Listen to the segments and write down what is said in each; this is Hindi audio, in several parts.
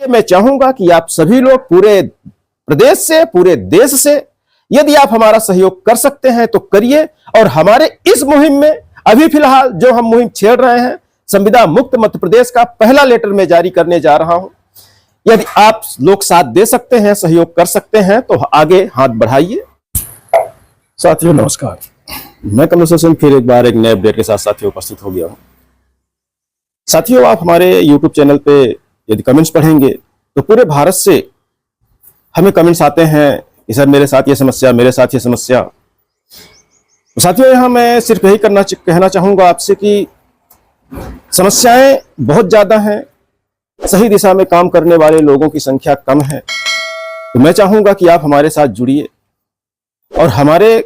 मैं चाहूंगा कि आप सभी लोग पूरे प्रदेश से, पूरे देश से, यदि आप हमारा सहयोग कर सकते हैं तो करिए। और हमारे इस मुहिम में अभी फिलहाल जो हम मुहिम छेड़ रहे हैं, संविदा मुक्त मध्य प्रदेश का पहला लेटर मैं जारी करने जा रहा हूं। यदि आप लोग साथ दे सकते हैं, सहयोग कर सकते हैं तो आगे हाथ बढ़ाइए। साथियों नमस्कार, मैं कमल सिंह फिर एक बार एक नए अपडेट के साथ साथियों उपस्थित हो गया हूं। साथियों, आप हमारे YouTube चैनल पे यदि कमेंट्स पढ़ेंगे तो पूरे भारत से हमें कमेंट्स आते हैं कि सर मेरे साथ ये समस्या, मेरे साथ ये समस्या। तो साथियों, यहां मैं सिर्फ यही कहना चाहूंगा आपसे कि समस्याएं बहुत ज्यादा हैं, सही दिशा में काम करने वाले लोगों की संख्या कम है। तो मैं चाहूंगा कि आप हमारे साथ जुड़िए और हमारे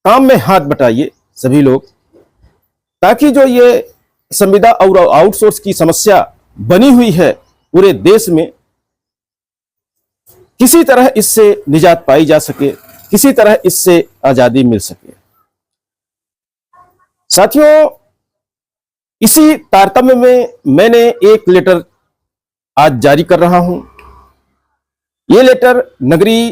काम में हाथ बटाइए सभी लोग, ताकि जो ये संविदा और आउटसोर्स की समस्या बनी हुई है पूरे देश में, किसी तरह इससे निजात पाई जा सके, किसी तरह इससे आजादी मिल सके। साथियों, इसी तारतम्य में मैंने एक लेटर आज जारी कर रहा हूं। यह लेटर नगरीय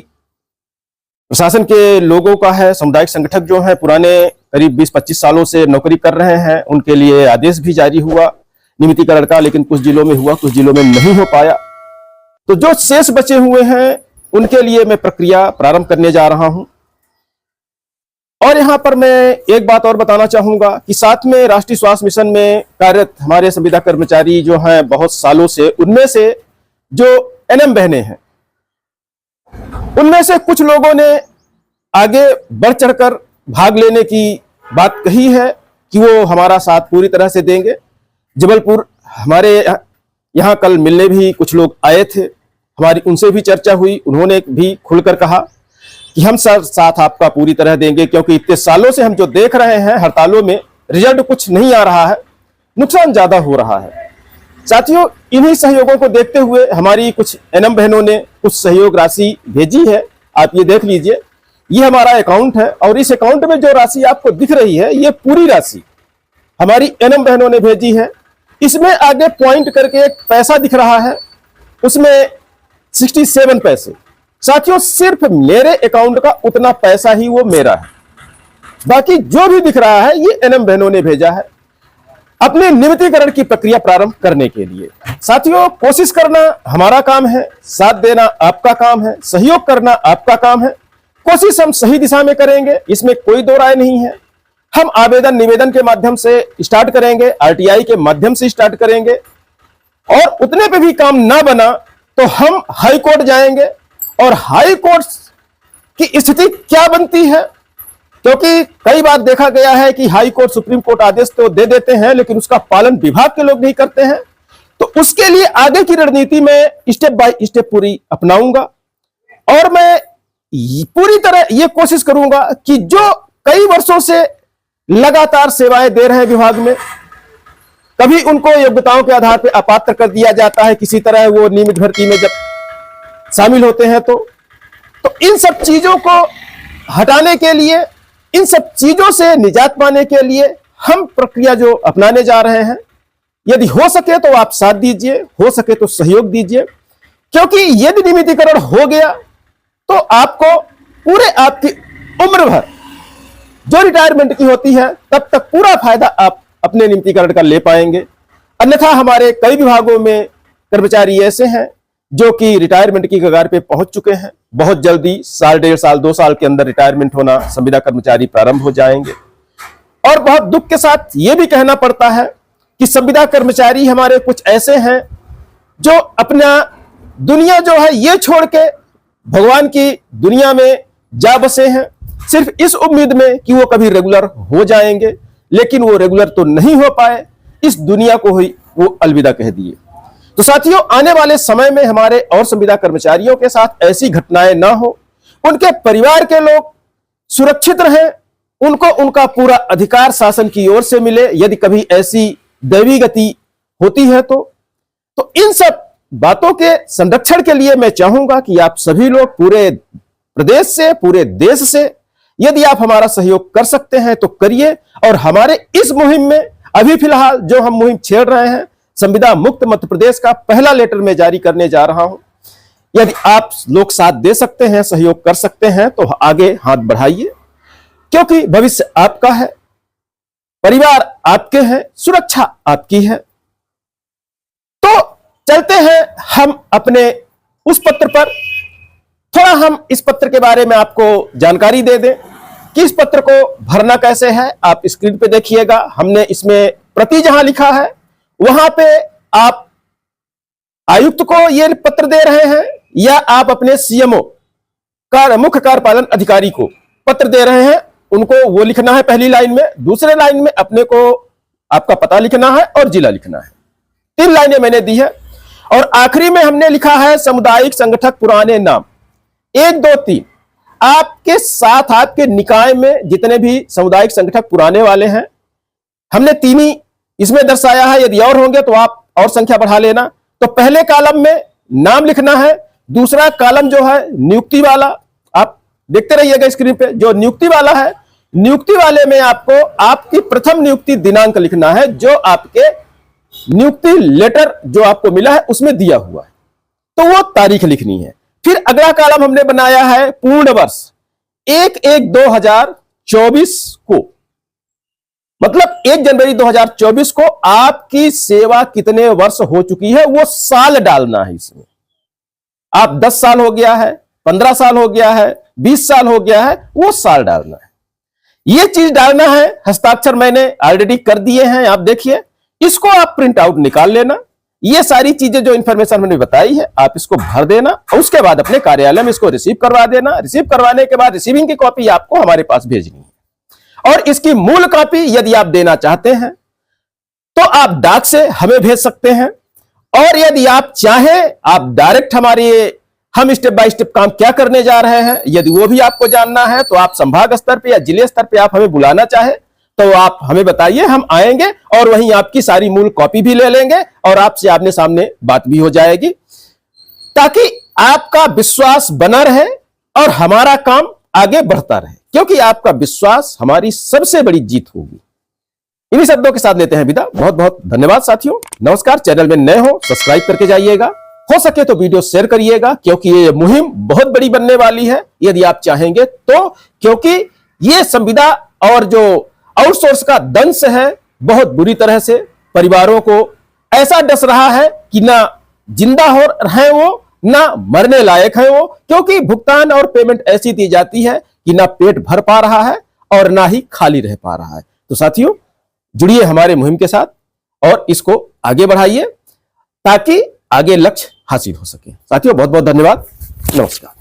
प्रशासन के लोगों का है। सामुदायिक संगठक जो है पुराने करीब 20-25 सालों से नौकरी कर रहे हैं, उनके लिए आदेश भी जारी हुआ नियमितीकरण का, लेकिन कुछ जिलों में हुआ, कुछ जिलों में नहीं हो पाया। तो जो शेष बचे हुए हैं उनके लिए मैं प्रक्रिया प्रारंभ करने जा रहा हूं। और यहां पर मैं एक बात और बताना चाहूंगा कि साथ में राष्ट्रीय स्वास्थ्य मिशन में कार्यरत हमारे संविदा कर्मचारी जो हैं बहुत सालों से, उनमें से जो एनएम बहनें हैं, उनमें से कुछ लोगों ने आगे बढ़ चढ़कर भाग लेने की बात कही है कि वो हमारा साथ पूरी तरह से देंगे। जबलपुर हमारे यहाँ कल मिलने भी कुछ लोग आए थे, हमारी उनसे भी चर्चा हुई। उन्होंने भी खुलकर कहा कि हम सर साथ आपका पूरी तरह देंगे, क्योंकि इतने सालों से हम जो देख रहे हैं हड़तालों में रिजल्ट कुछ नहीं आ रहा है, नुकसान ज्यादा हो रहा है। साथियों, इन्हीं सहयोगों को देखते हुए हमारी कुछ एनएम बहनों ने कुछ सहयोग राशि भेजी है। आप ये देख लीजिए, ये हमारा अकाउंट है और इस अकाउंट में जो राशि आपको दिख रही है, ये पूरी राशि हमारी एनएम बहनों ने भेजी है। इसमें आगे पॉइंट करके एक पैसा दिख रहा है, उसमें 67 पैसे। साथियों, सिर्फ मेरे अकाउंट का उतना पैसा ही वो मेरा है, बाकी जो भी दिख रहा है ये एनएम बहनों ने भेजा है अपने नियमितीकरण की प्रक्रिया प्रारंभ करने के लिए। साथियों, कोशिश करना हमारा काम है, साथ देना आपका काम है, सहयोग करना आपका काम है। कोशिश हम सही दिशा में करेंगे, इसमें कोई दो राय नहीं है। हम आवेदन निवेदन के माध्यम से स्टार्ट करेंगे, आरटीआई के माध्यम से स्टार्ट करेंगे, और उतने पे भी काम ना बना तो हम हाई कोर्ट जाएंगे। और हाई कोर्ट की स्थिति क्या बनती है, क्योंकि कई बार देखा गया है कि हाई कोर्ट, सुप्रीम कोर्ट आदेश तो दे देते हैं लेकिन उसका पालन विभाग के लोग नहीं करते हैं। तो उसके लिए आगे की रणनीति में स्टेप बाय स्टेप पूरी अपनाऊंगा और मैं पूरी तरह यह कोशिश करूंगा कि जो कई वर्षों से लगातार सेवाएं दे रहे हैं विभाग में, कभी उनको योग्यताओं के आधार पर अपात्र कर दिया जाता है, किसी तरह वो नियमित भर्ती में जब शामिल होते हैं तो इन सब चीजों को हटाने के लिए, इन सब चीजों से निजात पाने के लिए हम प्रक्रिया जो अपनाने जा रहे हैं, यदि हो सके तो आप साथ दीजिए, हो सके तो सहयोग दीजिए। क्योंकि यदि नियमितीकरण हो गया तो आपको पूरे आपकी उम्र भर जो रिटायरमेंट की होती है तब तक पूरा फायदा आप अपने नियमितीकरण का ले पाएंगे। अन्यथा हमारे कई विभागों में कर्मचारी ऐसे हैं जो कि रिटायरमेंट की कगार पे पहुंच चुके हैं। बहुत जल्दी साल, 1.5 साल, 2 साल के अंदर रिटायरमेंट होना संविदा कर्मचारी प्रारंभ हो जाएंगे। और बहुत दुख के साथ यह भी कहना पड़ता है कि संविदा कर्मचारी हमारे कुछ ऐसे हैं जो अपना दुनिया जो है ये छोड़ के भगवान की दुनिया में जा बसे हैं, सिर्फ इस उम्मीद में कि वो कभी रेगुलर हो जाएंगे, लेकिन वो रेगुलर तो नहीं हो पाए, इस दुनिया को ही वो अलविदा कह दिए। तो साथियों, आने वाले समय में हमारे और संविदा कर्मचारियों के साथ ऐसी घटनाएं ना हो, उनके परिवार के लोग सुरक्षित रहें, उनको उनका पूरा अधिकार शासन की ओर से मिले। यदि कभी ऐसी दैवी गति होती है तो इन सब बातों के संरक्षण के लिए मैं चाहूंगा कि आप सभी लोग पूरे प्रदेश से, पूरे देश से, यदि आप हमारा सहयोग कर सकते हैं तो करिए। और हमारे इस मुहिम में अभी फिलहाल जो हम मुहिम छेड़ रहे हैं, संविदा मुक्त मध्य प्रदेश का पहला लेटर मैं जारी करने जा रहा हूं। यदि आप लोग साथ दे सकते हैं, सहयोग कर सकते हैं, तो आगे हाथ बढ़ाइए, क्योंकि भविष्य आपका है, परिवार आपके हैं, सुरक्षा आपकी है। तो चलते हैं हम अपने उस पत्र पर। थोड़ा हम इस पत्र के बारे में आपको जानकारी दे दें कि इस पत्र को भरना कैसे है। आप स्क्रीन पे देखिएगा, हमने इसमें प्रति जहां लिखा है वहां पे आप आयुक्त को यह पत्र दे रहे हैं या आप अपने सीएमओ मुख्य कार्यपालन अधिकारी को पत्र दे रहे हैं, उनको वो लिखना है पहली लाइन में। दूसरे लाइन में अपने को आपका पता लिखना है और जिला लिखना है। 3 लाइनें मैंने दी है। और आखिरी में हमने लिखा है सामुदायिक संगठक पुराने नाम 1, 2, 3। आपके साथ आपके निकाय में जितने भी सामुदायिक संगठक पुराने वाले हैं, हमने 3 ही इसमें दर्शाया है। यदि और होंगे तो आप और संख्या बढ़ा लेना। तो पहले कॉलम में नाम लिखना है, दूसरा कॉलम जो है नियुक्ति वाला, आप देखते रहिएगा स्क्रीन पे, जो नियुक्ति वाला है, नियुक्ति वाले में आपको आपकी प्रथम नियुक्ति दिनांक लिखना है, जो आपके नियुक्ति लेटर जो आपको मिला है उसमें दिया हुआ है, तो वो तारीख लिखनी है। फिर अगला कॉलम हमने बनाया है पूर्ण वर्ष 1/1/2024 को, मतलब 1 जनवरी 2024 को आपकी सेवा कितने वर्ष हो चुकी है वो साल डालना है इसमें। आप 10 साल हो गया है, 15 साल हो गया है, 20 साल हो गया है, वो साल डालना है। ये चीज डालना है। हस्ताक्षर मैंने ऑलरेडी कर दिए हैं, आप देखिए। इसको आप प्रिंट आउट निकाल लेना। ये सारी चीजें जो इंफॉर्मेशन मैंने बताई है आप इसको भर देना और उसके बाद अपने कार्यालय में इसको रिसीव करवा देना। रिसीव करवाने के बाद रिसीविंग की कॉपी आपको हमारे पास भेजनी है, और इसकी मूल कॉपी यदि आप देना चाहते हैं तो आप डाक से हमें भेज सकते हैं, और यदि आप चाहें आप डायरेक्ट हम स्टेप बाय स्टेप काम क्या करने जा रहे हैं यदि वो भी आपको जानना है तो आप संभाग स्तर पे या जिले स्तर पे आप हमें बुलाना चाहे तो आप हमें बताइए, हम आएंगे और वहीं आपकी सारी मूल कॉपी भी ले लेंगे और आपसे आमने सामने बात भी हो जाएगी, ताकि आपका विश्वास बना रहे और हमारा काम आगे बढ़ता रहे, क्योंकि आपका विश्वास हमारी सबसे बड़ी जीत होगी। इन्हीं शब्दों के साथ लेते हैं विदा। बहुत बहुत धन्यवाद साथियों, नमस्कार। चैनल में नए हो सब्सक्राइब करके जाइएगा, हो सके तो वीडियो शेयर करिएगा, क्योंकि ये मुहिम बहुत बड़ी बनने वाली है यदि आप चाहेंगे तो, क्योंकि ये संविदा और जो आउटसोर्स का दंश है बहुत बुरी तरह से परिवारों को ऐसा डस रहा है कि ना जिंदा हो रहे वो ना मरने लायक है वो, क्योंकि भुगतान और पेमेंट ऐसी दी जाती है कि ना पेट भर पा रहा है और ना ही खाली रह पा रहा है। तो साथियों जुड़िए हमारे मुहिम के साथ और इसको आगे बढ़ाइए ताकि आगे लक्ष्य हासिल हो सके। साथियों बहुत बहुत धन्यवाद, नमस्कार।